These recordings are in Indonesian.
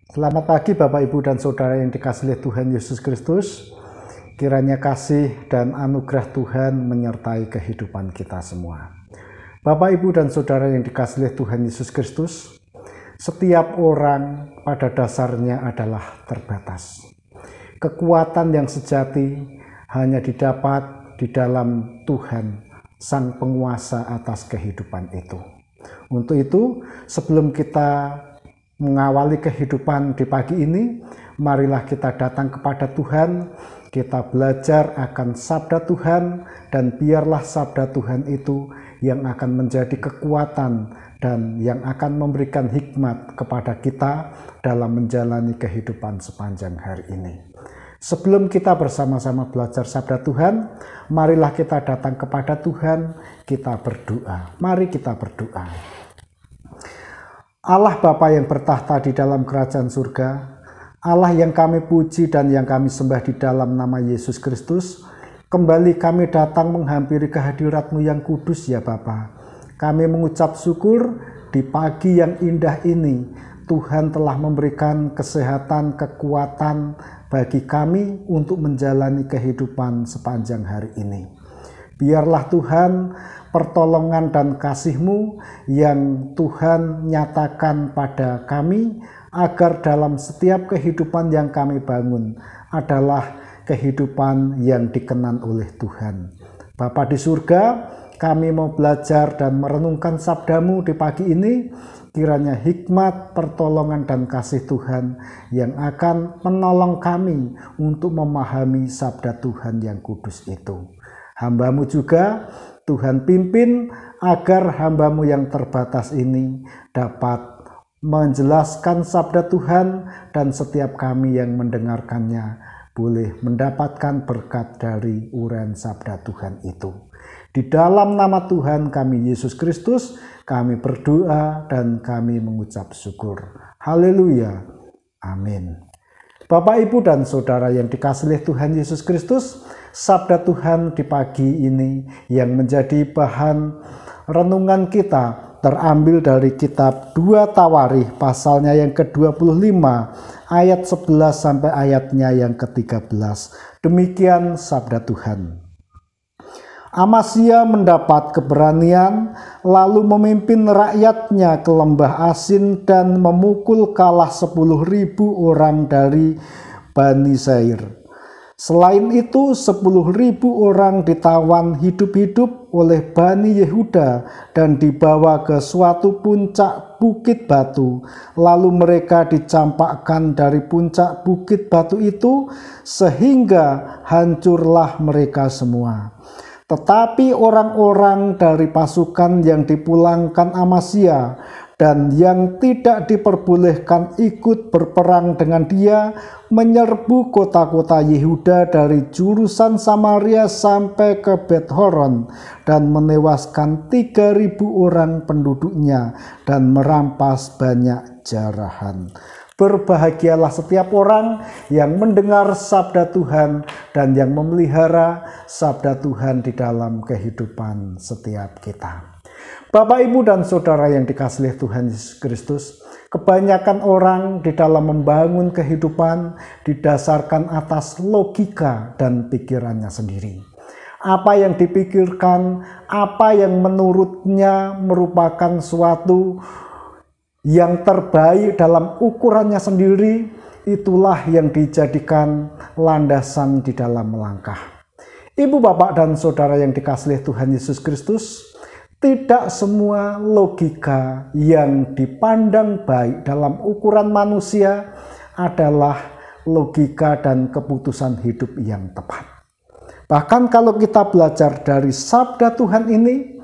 Selamat pagi Bapak Ibu dan Saudara yang dikasihi Tuhan Yesus Kristus. Kiranya kasih dan anugerah Tuhan menyertai kehidupan kita semua. Bapak Ibu dan Saudara yang dikasihi Tuhan Yesus Kristus, setiap orang pada dasarnya adalah terbatas. Kekuatan yang sejati hanya didapat di dalam Tuhan, Sang Penguasa atas kehidupan itu. Untuk itu, sebelum kita mengawali kehidupan di pagi ini, marilah kita datang kepada Tuhan, kita belajar akan sabda Tuhan, dan biarlah sabda Tuhan itu yang akan menjadi kekuatan dan yang akan memberikan hikmat kepada kita dalam menjalani kehidupan sepanjang hari ini. Sebelum kita bersama-sama belajar sabda Tuhan, marilah kita datang kepada Tuhan, kita berdoa. Mari kita berdoa. Allah Bapa yang bertahta di dalam kerajaan surga, Allah yang kami puji dan yang kami sembah di dalam nama Yesus Kristus, kembali kami datang menghampiri kehadirat-Mu yang kudus ya Bapa. Kami mengucap syukur di pagi yang indah ini, Tuhan telah memberikan kesehatan, kekuatan bagi kami untuk menjalani kehidupan sepanjang hari ini. Biarlah Tuhan pertolongan dan kasih-Mu yang Tuhan nyatakan pada kami, agar dalam setiap kehidupan yang kami bangun adalah kehidupan yang dikenan oleh Tuhan. Bapa di surga, kami mau belajar dan merenungkan sabda-Mu di pagi ini. Kiranya hikmat, pertolongan, dan kasih Tuhan yang akan menolong kami untuk memahami sabda Tuhan yang kudus itu. Hamba-Mu juga Tuhan pimpin agar hamba-Mu yang terbatas ini dapat menjelaskan sabda Tuhan, dan setiap kami yang mendengarkannya boleh mendapatkan berkat dari uraian sabda Tuhan itu. Di dalam nama Tuhan kami Yesus Kristus, kami berdoa dan kami mengucap syukur. Haleluya. Amin. Bapak, Ibu, dan Saudara yang dikasihi Tuhan Yesus Kristus, sabda Tuhan di pagi ini yang menjadi bahan renungan kita terambil dari kitab 2 Tawarikh pasalnya yang ke-25 ayat 11 sampai ayatnya yang ke-13. Demikian sabda Tuhan. Amasya mendapat keberanian, lalu memimpin rakyatnya ke lembah Asin dan memukul kalah 10.000 orang dari Bani Zair. Selain itu 10.000 orang ditawan hidup-hidup oleh Bani Yehuda dan dibawa ke suatu puncak bukit batu. Lalu mereka dicampakkan dari puncak bukit batu itu sehingga hancurlah mereka semua. Tetapi orang-orang dari pasukan yang dipulangkan Amasya dan yang tidak diperbolehkan ikut berperang dengan dia menyerbu kota-kota Yehuda dari jurusan Samaria sampai ke Bet-Horon dan menewaskan 3.000 orang penduduknya dan merampas banyak jarahan. Berbahagialah setiap orang yang mendengar sabda Tuhan dan yang memelihara sabda Tuhan di dalam kehidupan setiap kita. Bapak, Ibu, dan Saudara yang dikasihi Tuhan Yesus Kristus, kebanyakan orang di dalam membangun kehidupan didasarkan atas logika dan pikirannya sendiri. Apa yang dipikirkan, apa yang menurutnya merupakan suatu yang terbaik dalam ukurannya sendiri, itulah yang dijadikan landasan di dalam melangkah. Ibu, Bapak, dan Saudara yang dikasihi Tuhan Yesus Kristus, tidak semua logika yang dipandang baik dalam ukuran manusia adalah logika dan keputusan hidup yang tepat. Bahkan kalau kita belajar dari sabda Tuhan ini,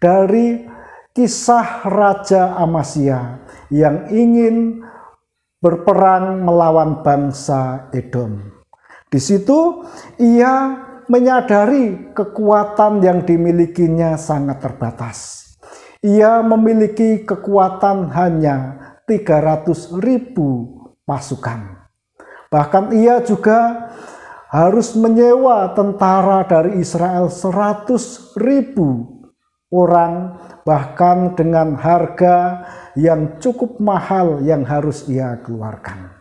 dari kisah Raja Amasya yang ingin berperang melawan bangsa Edom. Di situ ia menyadari kekuatan yang dimilikinya sangat terbatas. Ia memiliki kekuatan hanya 300.000 pasukan. Bahkan ia juga harus menyewa tentara dari Israel 100.000 orang, bahkan dengan harga yang cukup mahal yang harus ia keluarkan.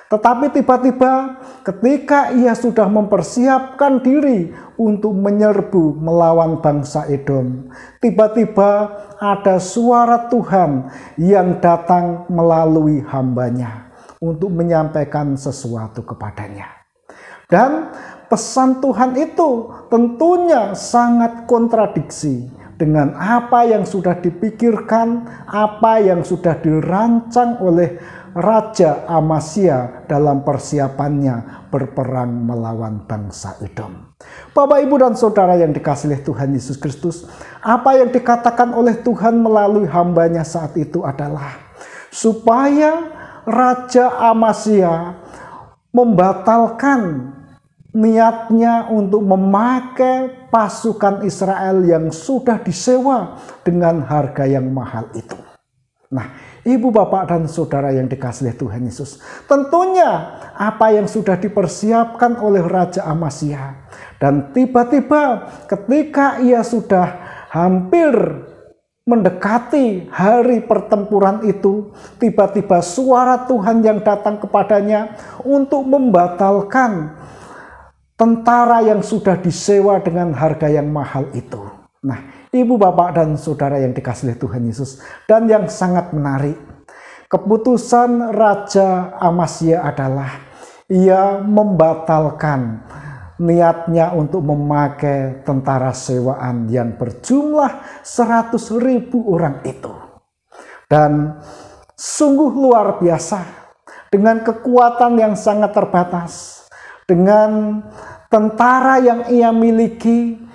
Tetapi tiba-tiba ketika ia sudah mempersiapkan diri untuk menyerbu melawan bangsa Edom, tiba-tiba ada suara Tuhan yang datang melalui hambanya untuk menyampaikan sesuatu kepadanya. Dan pesan Tuhan itu tentunya sangat kontradiksi dengan apa yang sudah dipikirkan, apa yang sudah dirancang oleh Raja Amasya dalam persiapannya berperang melawan bangsa Edom. Bapak, Ibu, dan Saudara yang dikasihi oleh Tuhan Yesus Kristus, apa yang dikatakan oleh Tuhan melalui hambanya saat itu adalah supaya Raja Amasya membatalkan niatnya untuk memakai pasukan Israel yang sudah disewa dengan harga yang mahal itu. Nah, Ibu, Bapak, dan Saudara yang dikasihi Tuhan Yesus, tentunya apa yang sudah dipersiapkan oleh Raja Amasya, dan tiba-tiba ketika ia sudah hampir mendekati hari pertempuran itu, tiba-tiba suara Tuhan yang datang kepadanya untuk membatalkan tentara yang sudah disewa dengan harga yang mahal itu. Nah, Ibu, Bapak, dan Saudara yang dikasihi Tuhan Yesus, dan yang sangat menarik, keputusan Raja Amasya adalah ia membatalkan niatnya untuk memakai tentara sewaan yang berjumlah 100.000 orang itu. Dan sungguh luar biasa, dengan kekuatan yang sangat terbatas, dengan tentara yang ia miliki.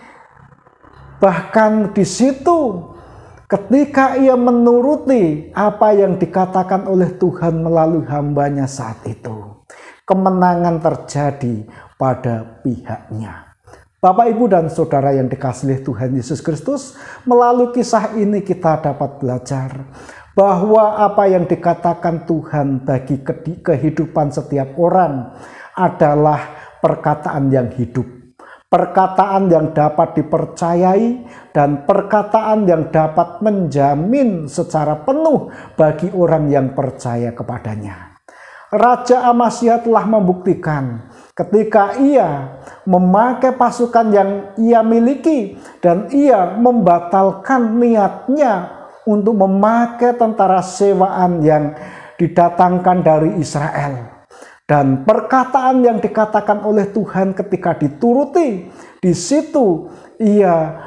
Bahkan di situ ketika ia menuruti apa yang dikatakan oleh Tuhan melalui hambanya saat itu, kemenangan terjadi pada pihaknya. Bapak, Ibu, dan Saudara yang dikasihi Tuhan Yesus Kristus, melalui kisah ini kita dapat belajar bahwa apa yang dikatakan Tuhan bagi kehidupan setiap orang adalah perkataan yang hidup. Perkataan yang dapat dipercayai dan perkataan yang dapat menjamin secara penuh bagi orang yang percaya kepadanya. Raja Amasya telah membuktikan ketika ia memakai pasukan yang ia miliki dan ia membatalkan niatnya untuk memakai tentara sewaan yang didatangkan dari Israel. Dan perkataan yang dikatakan oleh Tuhan ketika dituruti, di situ ia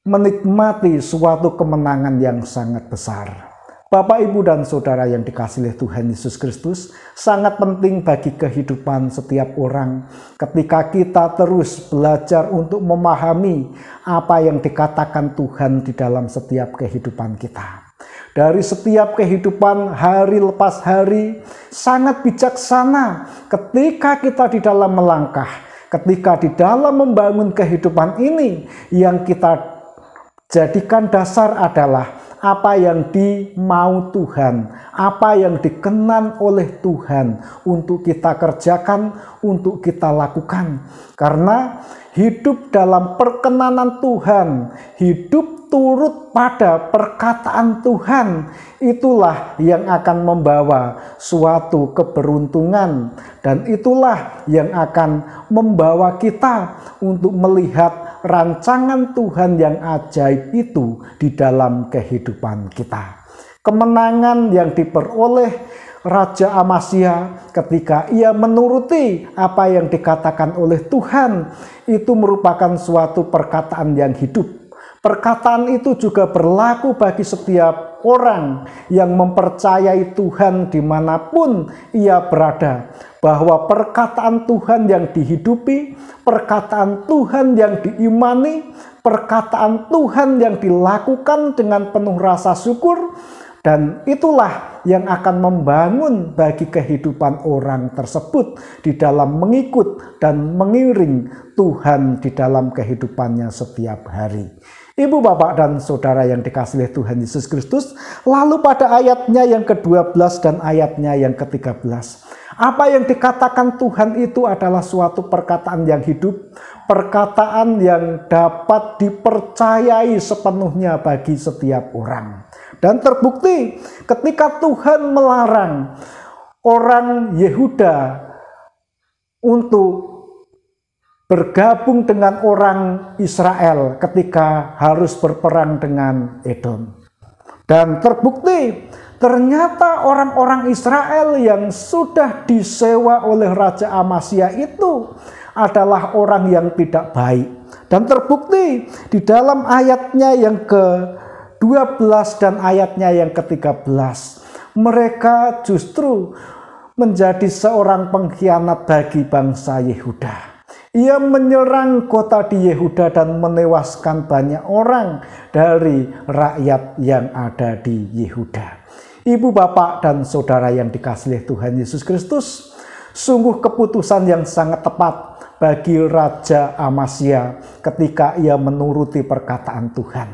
menikmati suatu kemenangan yang sangat besar. Bapak, Ibu, dan Saudara yang dikasihi Tuhan Yesus Kristus, sangat penting bagi kehidupan setiap orang ketika kita terus belajar untuk memahami apa yang dikatakan Tuhan di dalam setiap kehidupan kita. Dari setiap kehidupan hari lepas hari, sangat bijaksana ketika kita di dalam melangkah, ketika di dalam membangun kehidupan ini, yang kita jadikan dasar adalah apa yang dimau Tuhan, apa yang dikenan oleh Tuhan untuk kita kerjakan, untuk kita lakukan. Karena hidup dalam perkenanan Tuhan, hidup turut pada perkataan Tuhan, itulah yang akan membawa suatu keberuntungan, dan itulah yang akan membawa kita untuk melihat rancangan Tuhan yang ajaib itu di dalam kehidupan kita. Kemenangan yang diperoleh Raja Amasya ketika ia menuruti apa yang dikatakan oleh Tuhan, itu merupakan suatu perkataan yang hidup. Perkataan itu juga berlaku bagi setiap orang yang mempercayai Tuhan dimanapun ia berada, bahwa perkataan Tuhan yang dihidupi, perkataan Tuhan yang diimani, perkataan Tuhan yang dilakukan dengan penuh rasa syukur, dan itulah yang akan membangun bagi kehidupan orang tersebut di dalam mengikut dan mengiring Tuhan di dalam kehidupannya setiap hari. Ibu, Bapak, dan Saudara yang dikasihi Tuhan Yesus Kristus, lalu pada ayatnya yang ke-12 dan ayatnya yang ke-13, Apa yang dikatakan Tuhan itu adalah suatu perkataan yang hidup, perkataan yang dapat dipercayai sepenuhnya bagi setiap orang. Dan terbukti ketika Tuhan melarang orang Yehuda untuk bergabung dengan orang Israel ketika harus berperang dengan Edom. Dan terbukti ternyata orang-orang Israel yang sudah disewa oleh Raja Amasya itu adalah orang yang tidak baik. Dan terbukti di dalam ayatnya yang ke-12 dan ayatnya yang ke-13. Mereka justru menjadi seorang pengkhianat bagi bangsa Yehuda. Ia menyerang kota di Yehuda dan menewaskan banyak orang dari rakyat yang ada di Yehuda. Ibu, bapak, dan saudara yang dikasihi Tuhan Yesus Kristus, sungguh keputusan yang sangat tepat bagi Raja Amasya ketika ia menuruti perkataan Tuhan.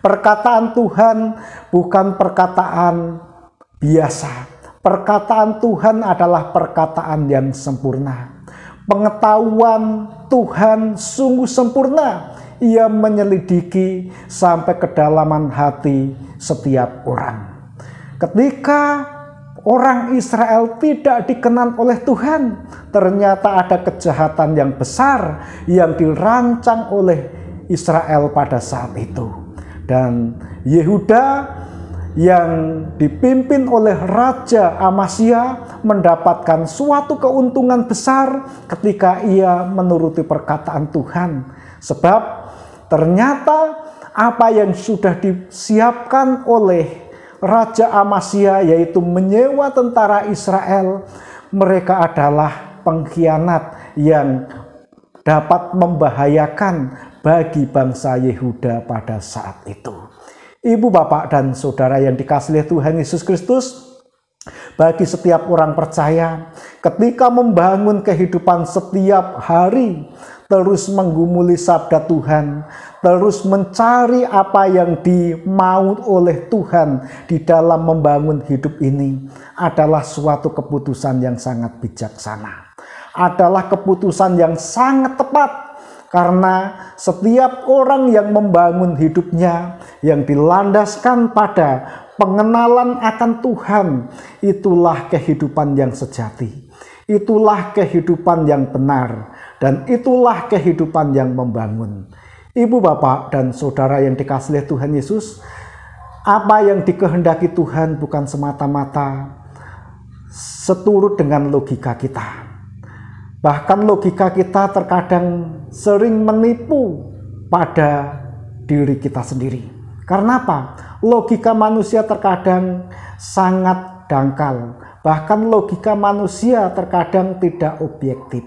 Perkataan Tuhan bukan perkataan biasa. Perkataan Tuhan adalah perkataan yang sempurna. Pengetahuan Tuhan sungguh sempurna. Ia menyelidiki sampai kedalaman hati setiap orang. Ketika orang Israel tidak dikenan oleh Tuhan, ternyata ada kejahatan yang besar yang dirancang oleh Israel pada saat itu. Dan Yehuda yang dipimpin oleh Raja Amasya mendapatkan suatu keuntungan besar ketika ia menuruti perkataan Tuhan. Sebab ternyata apa yang sudah disiapkan oleh Raja Amasya, yaitu menyewa tentara Israel, mereka adalah pengkhianat yang dapat membahayakan bagi bangsa Yehuda pada saat itu. Ibu, bapak, dan saudara yang dikasihi Tuhan Yesus Kristus, bagi setiap orang percaya, ketika membangun kehidupan setiap hari, terus menggumuli sabda Tuhan, terus mencari apa yang dimau oleh Tuhan di dalam membangun hidup ini, adalah suatu keputusan yang sangat bijaksana. Adalah keputusan yang sangat tepat. Karena setiap orang yang membangun hidupnya yang dilandaskan pada pengenalan akan Tuhan, itulah kehidupan yang sejati. Itulah kehidupan yang benar. Dan itulah kehidupan yang membangun. Ibu, bapak, dan saudara yang dikasihi Tuhan Yesus, apa yang dikehendaki Tuhan bukan semata-mata seturut dengan logika kita. Bahkan logika kita terkadang sering menipu pada diri kita sendiri. Karena apa? Logika manusia terkadang sangat dangkal. Bahkan logika manusia terkadang tidak objektif.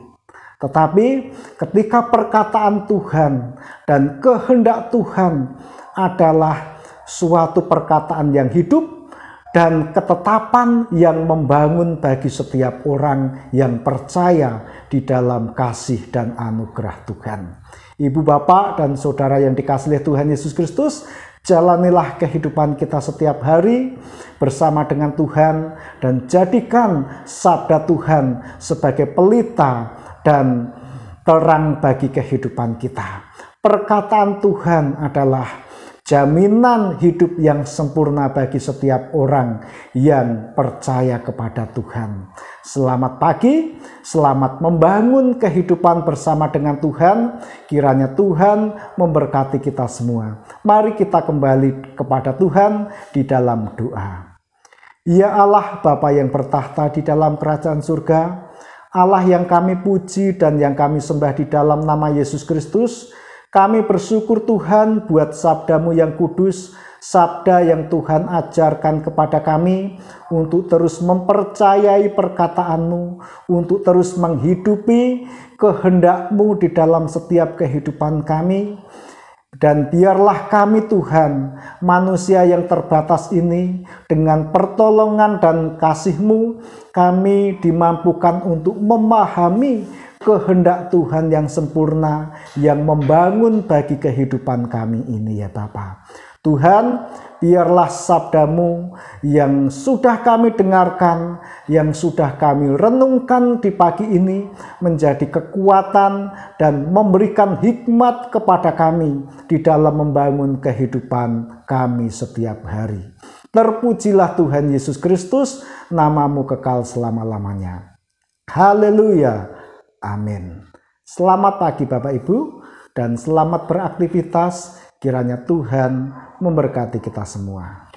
Tetapi ketika perkataan Tuhan dan kehendak Tuhan adalah suatu perkataan yang hidup, dan ketetapan yang membangun bagi setiap orang yang percaya di dalam kasih dan anugerah Tuhan. Ibu, bapak, dan saudara yang dikasihi Tuhan Yesus Kristus, jalanilah kehidupan kita setiap hari bersama dengan Tuhan dan jadikan sabda Tuhan sebagai pelita dan terang bagi kehidupan kita. Perkataan Tuhan adalah jaminan hidup yang sempurna bagi setiap orang yang percaya kepada Tuhan. Selamat pagi, selamat membangun kehidupan bersama dengan Tuhan. Kiranya Tuhan memberkati kita semua. Mari kita kembali kepada Tuhan di dalam doa. Ya Allah, Bapa yang bertahta di dalam kerajaan surga, Allah yang kami puji dan yang kami sembah di dalam nama Yesus Kristus, kami bersyukur Tuhan buat sabda-Mu yang kudus, sabda yang Tuhan ajarkan kepada kami untuk terus mempercayai perkataan-Mu, untuk terus menghidupi kehendak-Mu di dalam setiap kehidupan kami. Dan biarlah kami Tuhan, manusia yang terbatas ini, dengan pertolongan dan kasih-Mu, kami dimampukan untuk memahami kehendak Tuhan yang sempurna, yang membangun bagi kehidupan kami ini ya Bapa. Tuhan, biarlah sabda-Mu yang sudah kami dengarkan, yang sudah kami renungkan di pagi ini menjadi kekuatan dan memberikan hikmat kepada kami di dalam membangun kehidupan kami setiap hari. Terpujilah Tuhan Yesus Kristus, nama-Mu kekal selama-lamanya. Haleluya. Amin. Selamat pagi Bapak Ibu, dan selamat beraktivitas. Kiranya Tuhan memberkati kita semua.